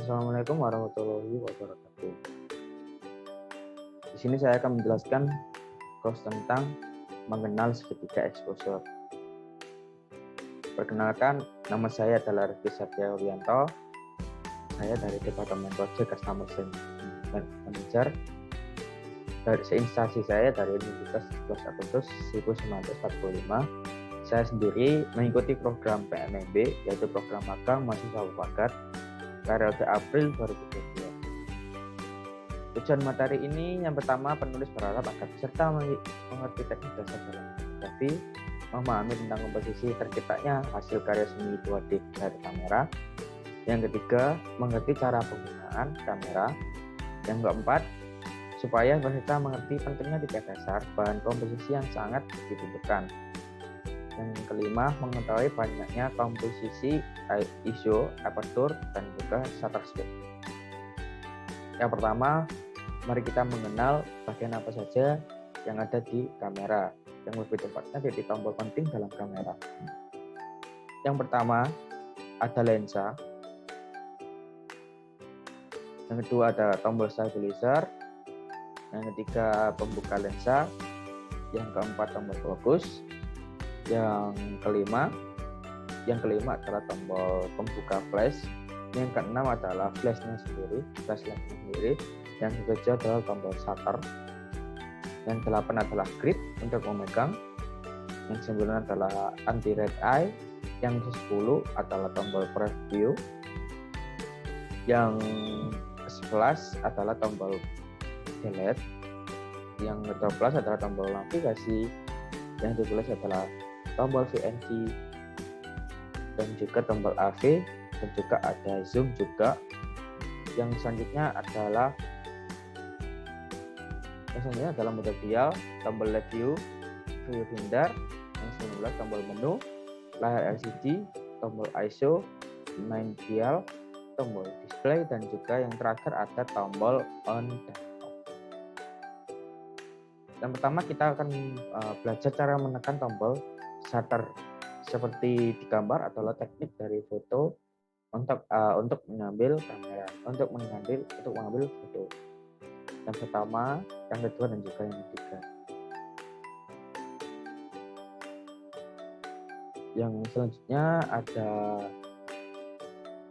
Assalamualaikum warahmatullahi wabarakatuh. Di sini saya akan menjelaskan course tentang mengenal segitiga exposure. Perkenalkan, nama saya adalah Rizky Satya Urianto. Saya dari Departemen Project Customer Manager. Dari instansi saya dari Universitas 11 Agustus 1945. Saya sendiri mengikuti program PMMB, yaitu program magang mahasiswa bakat periode April 2022. Tujuan materi ini yang pertama, penulis berharap agar peserta mengerti teknik dasar dalam fotografi, memahami tentang komposisi terciptanya hasil karya seni 2D dari kamera. Yang ketiga, mengerti cara penggunaan kamera. Yang keempat, supaya peserta mengerti pentingnya tiga dasar bahan komposisi yang sangat dibutuhkan. Yang kelima, mengetahui banyaknya komposisi ISO, aperture, dan juga shutter speed. Yang pertama, mari kita mengenal bagian apa saja yang ada di kamera, yang lebih tepatnya jadi tombol penting dalam kamera. Yang pertama, ada lensa. Yang kedua, ada tombol stabilizer. Yang ketiga, pembuka lensa. Yang keempat, tombol fokus. Yang kelima adalah tombol pembuka flash. Yang keenam adalah flashnya sendiri, flashlightnya sendiri. Yang ketujuh adalah tombol shutter. Yang delapan adalah grip untuk memegang. Yang sembilan adalah anti red eye. Yang ke-10 adalah tombol preview. Yang ke-11 adalah tombol delete. Yang ke-12 adalah tombol navigasi. Yang ke-12 adalah tombol VNC dan juga tombol AV, dan juga ada zoom juga. Yang selanjutnya adalah mode dial, tombol LED view, view finder. Yang 19 tombol menu, layar LCD, tombol ISO, main dial, tombol display, dan juga yang terakhir ada tombol on dan off. Yang pertama kita akan belajar cara menekan tombol shutter seperti di gambar adalah teknik dari foto untuk mengambil kamera, untuk mengambil foto. Yang pertama, yang kedua, dan juga yang ketiga. Yang selanjutnya ada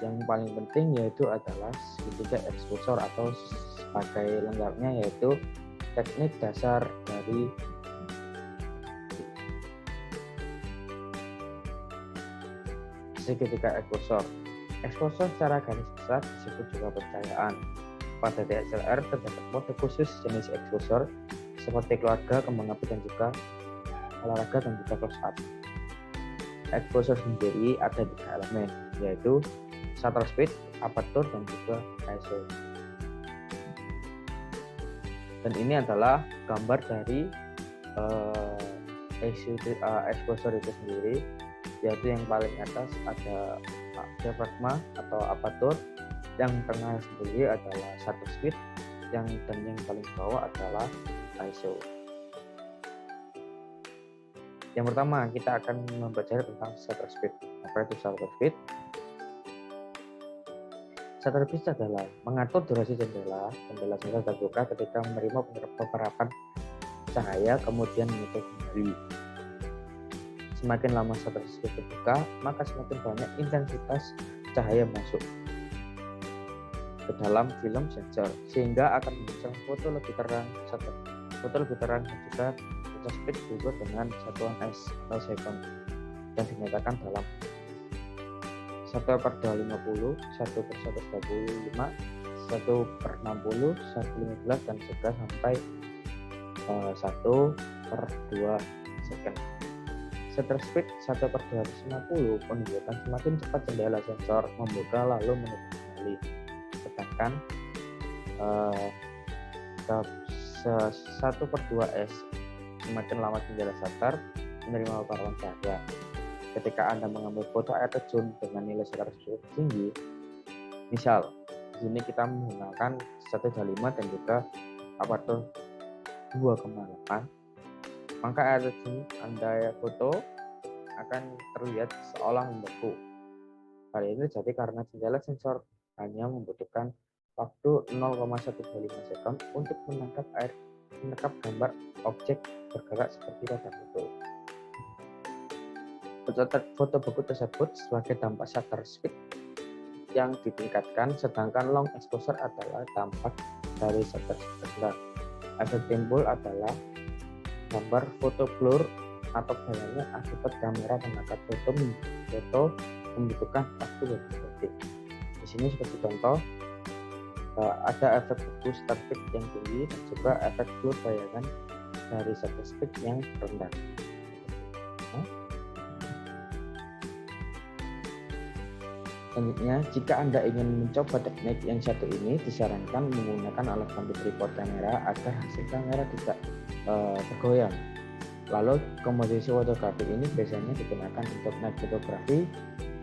yang paling penting, yaitu adalah segitiga exposure atau sebagai lengkapnya yaitu teknik dasar dari segitiga exposure. Exposure secara garis besar disebut juga pencahayaan. Pada DSLR terdapat mode khusus jenis exposure seperti keluarga, kembang api, dan juga olahraga, dan juga close up. Exposure sendiri ada 3 elemen, yaitu shutter speed, aperture, dan juga ISO. Dan ini adalah gambar dari exposure itu sendiri, yaitu yang paling atas ada diafragma atau aperture, yang tengah sendiri adalah shutter speed, dan yang paling bawah adalah ISO. Yang pertama, kita akan mempelajari tentang shutter speed. Apa itu shutter speed? Shutter speed adalah mengatur durasi jendela jendela terbuka ketika menerima penerapan cahaya kemudian menutup kembali. Semakin lama shutter speed terbuka, maka semakin banyak intensitas cahaya masuk ke dalam film sensor, sehingga akan menghasilkan foto lebih terang dan juga shutter speed diukur dengan satuan S atau second, dan dinyatakan dalam 1/250, 1/125, 1/60, 1/15, dan juga sampai 1/2 second. Shutter speed 1/250 menunjukkan semakin cepat jendela sensor membuka lalu menutup kembali. Sedangkan 1/2S semakin lama jendela shutter menerima paparan cahaya. Ketika Anda mengambil foto air terjun dengan nilai shutter speed tinggi, misal di sini kita menggunakan 1/5 dan juga aperture 2,8, maka air terjun Anda foto akan terlihat seolah membeku Hal ini terjadi karena jendela sensor hanya membutuhkan waktu 0,125 second untuk menangkap gambar objek bergerak seperti pada foto. Foto buku tersebut sebagai dampak shutter speed yang ditingkatkan, sedangkan long exposure adalah dampak dari shutter speed rendah. Efek timbul adalah gambar foto blur atau bayangnya akibat kamera mengangkat foto membutuhkan waktu beberapa detik. Di sini seperti contoh, ada efek buku shutter speed yang tinggi dan juga efek blur bayangan dari shutter speed yang rendah. Selanjutnya, jika Anda ingin mencoba teknik yang satu ini, disarankan menggunakan alat bantu tripod kamera agar hasil kamera tidak bergoyang. Lalu, komposisi fotografi ini biasanya digunakan untuk night fotografi,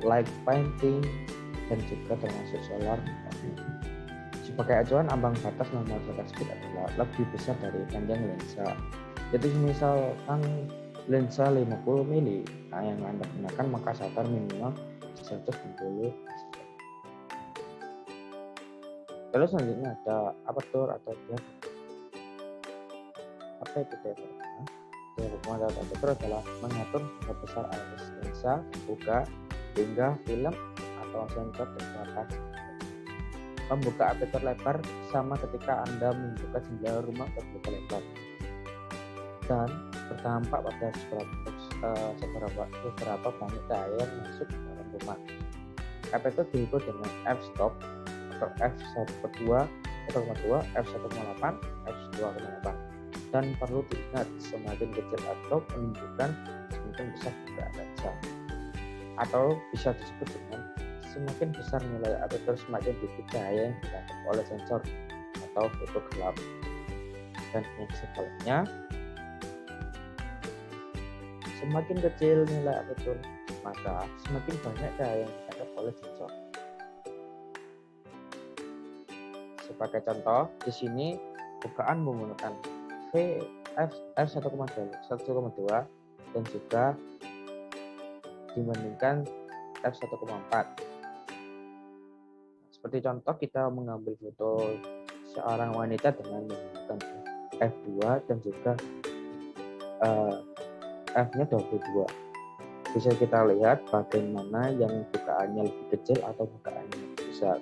light painting, dan juga termasuk solar photography. Sebagai acuan, ambang batas normal shutter speed adalah lebih besar dari panjang lensa. Jadi misalkan lensa 50 mili yang Anda gunakan, maka shutter minimal 160. Lalu selanjutnya ada aperture atau diafragma. Apa itu diafragma? Diafragma atau aperture adalah mengatur seberapa besar iris lensa buka hingga film atau sensor terbatas. Membuka aperture lebar sama ketika Anda membuka jendela rumah terbuka lebar dan berdampak pada seberapa banyak cahaya yang masuk ke dalam rumah. Aperture diukur dengan f-stop atau f1,2, f1,8, f2,8. Dan perlu diingat, semakin kecil f-stop menunjukkan semakin besar bukaan lensa. Atau bisa disebut dengan semakin besar nilai aperture semakin sedikit cahaya yang ditangkap oleh sensor atau foto gelap. Dan yang sebaliknya, semakin kecil nilai aperture, maka semakin banyak cahaya yang ditangkap oleh sensor. Sebagai contoh, di sini bukaan menggunakan f1,2 dan juga dibandingkan f1,4. Seperti contoh, kita mengambil foto seorang wanita dengan menggunakan f2 dan juga f-nya 22. Bisa kita lihat bagaimana yang bukaannya lebih kecil atau bukaannya lebih besar.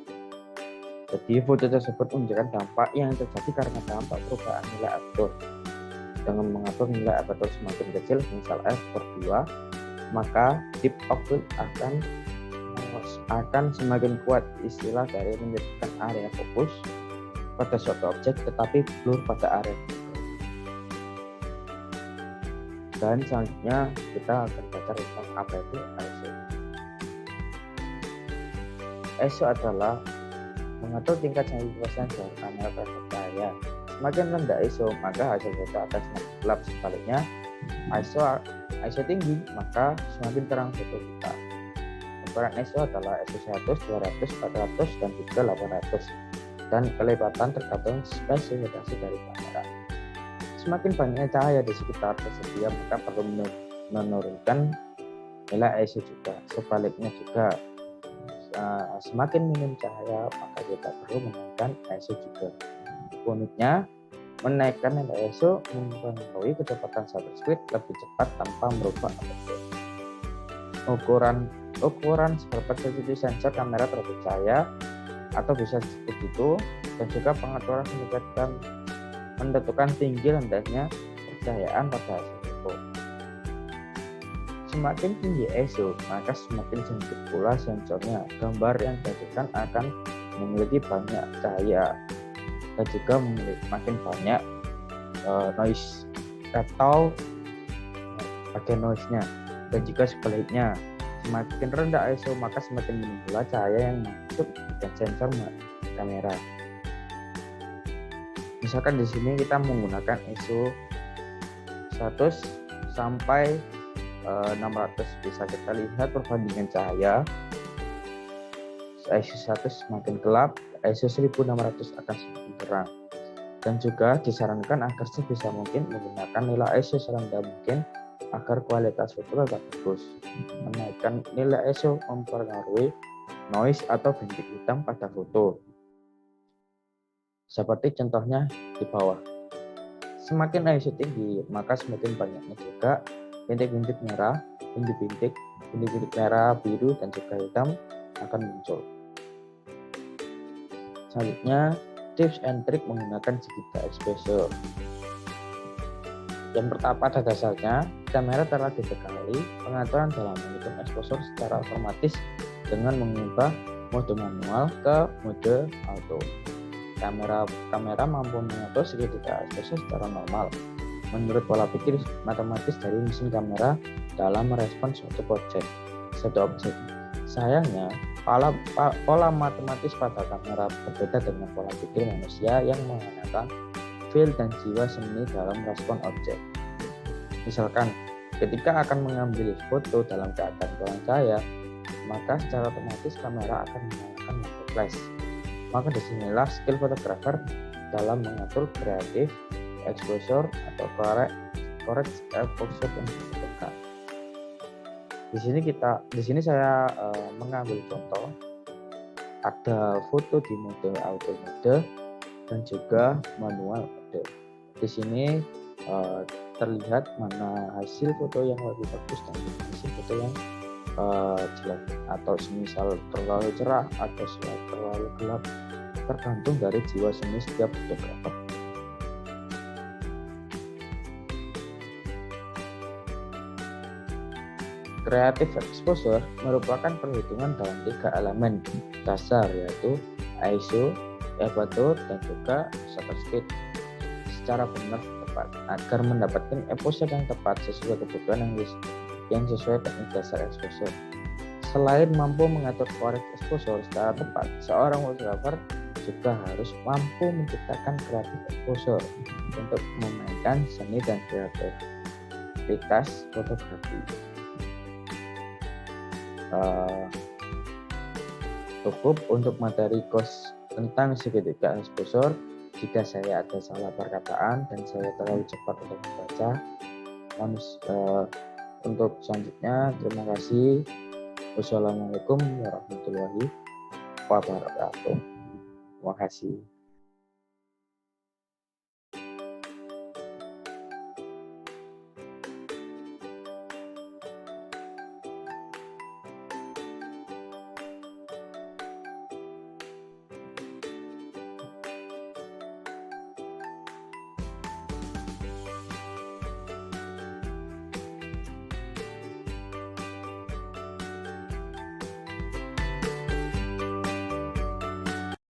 Jadi foto tersebut menunjukkan dampak yang terjadi karena dampak perubahan nilai aperture. Dengan mengatur nilai aperture semakin kecil, misal f/2, maka deep of field akan semakin kuat, istilah dari menyebutkan area fokus pada suatu objek tetapi blur pada area fokus. Dan selanjutnya kita akan baca tentang apa itu ISO. ISO adalah mengatur tingkat cahaya sensor kamera terhadap cahaya. Semakin rendah ISO, maka hasil foto akan semakin gelap. Sebaliknya, ISO tinggi, maka semakin terang foto kita. Ukuran ISO adalah ISO 100, 200, 400, dan juga 800. Dan kelipatan tergantung spesifikasi dari kamera. Semakin banyak cahaya di sekitar tersedia, maka perlu menurunkan nilai ISO juga. Sebaliknya juga, semakin minim cahaya, maka kita perlu menaikkan ISO juga. Uniknya, menaikkan nilai ISO mempengaruhi kecepatan shutter speed lebih cepat tanpa merubah aperture. Ukuran seberapa sensitif sensor kamera terhadap cahaya atau bisa disebut itu, dan juga pengaturan menentukan tinggi rendahnya pencahayaan pada hasil foto. Semakin tinggi ISO, maka semakin sempit pula sensornya. Gambar yang dihasilkan akan memiliki banyak cahaya dan juga makin banyak noise atau bagian noise-nya. Dan juga sebaliknya, semakin rendah ISO, maka semakin minim pula cahaya yang masuk ke sensor kamera. Misalkan di sini kita menggunakan ISO 100 sampai 600, bisa kita lihat perbandingan cahaya. ISO 100 semakin gelap, ISO 1600 akan semakin terang. Dan juga disarankan agar sebisa mungkin menggunakan nilai ISO serendah mungkin agar kualitas foto tetap bagus. Menaikkan nilai ISO mempengaruhi noise atau bintik hitam pada foto. Seperti contohnya di bawah. Semakin ISO tinggi, maka semakin banyaknya juga bintik-bintik merah, bintik-bintik merah, biru, dan juga hitam akan muncul. Selanjutnya, tips and trick menggunakan segitiga exposure. Yang pertama, pada dasarnya, kamera telah dibekali pengaturan dalam menghitung exposure secara otomatis dengan mengubah mode manual ke mode auto. Kamera mampu mengatur segitiga exposure secara normal menurut pola pikir matematis dari mesin kamera dalam merespon suatu objek. Sayangnya, pola matematis pada kamera berbeda dengan pola pikir manusia yang menggunakan feel dan jiwa seni dalam respon objek. Misalkan, ketika akan mengambil foto dalam keadaan kurang cahaya, maka secara otomatis kamera akan menyalakan mode flash. Maka disinilah skill fotografer dalam mengatur kreatif exposure atau correct exposure yang dibutuhkan. Di sini saya mengambil contoh ada foto di mode auto mode dan juga manual mode. Di sini terlihat mana hasil foto yang lebih bagus dan hasil foto yang jelek, atau semisal terlalu cerah atau terlalu gelap, tergantung dari jiwa seni setiap fotografer. Creative exposure merupakan perhitungan dalam 3 elemen dasar, yaitu ISO, aperture, dan juga shutter speed secara benar tepat agar mendapatkan exposure yang tepat sesuai kebutuhan yang sesuai teknik dasar exposure. Selain mampu mengatur correct exposure secara tepat, seorang fotografer juga harus mampu menciptakan creative exposure untuk memainkan seni dan kreativitas fotografi. Cukup untuk materi course tentang segitiga exposure. Jika saya ada salah perkataan dan saya terlalu cepat untuk membaca, untuk selanjutnya terima kasih. Wassalamualaikum warahmatullahi wabarakatuh. Terima kasih.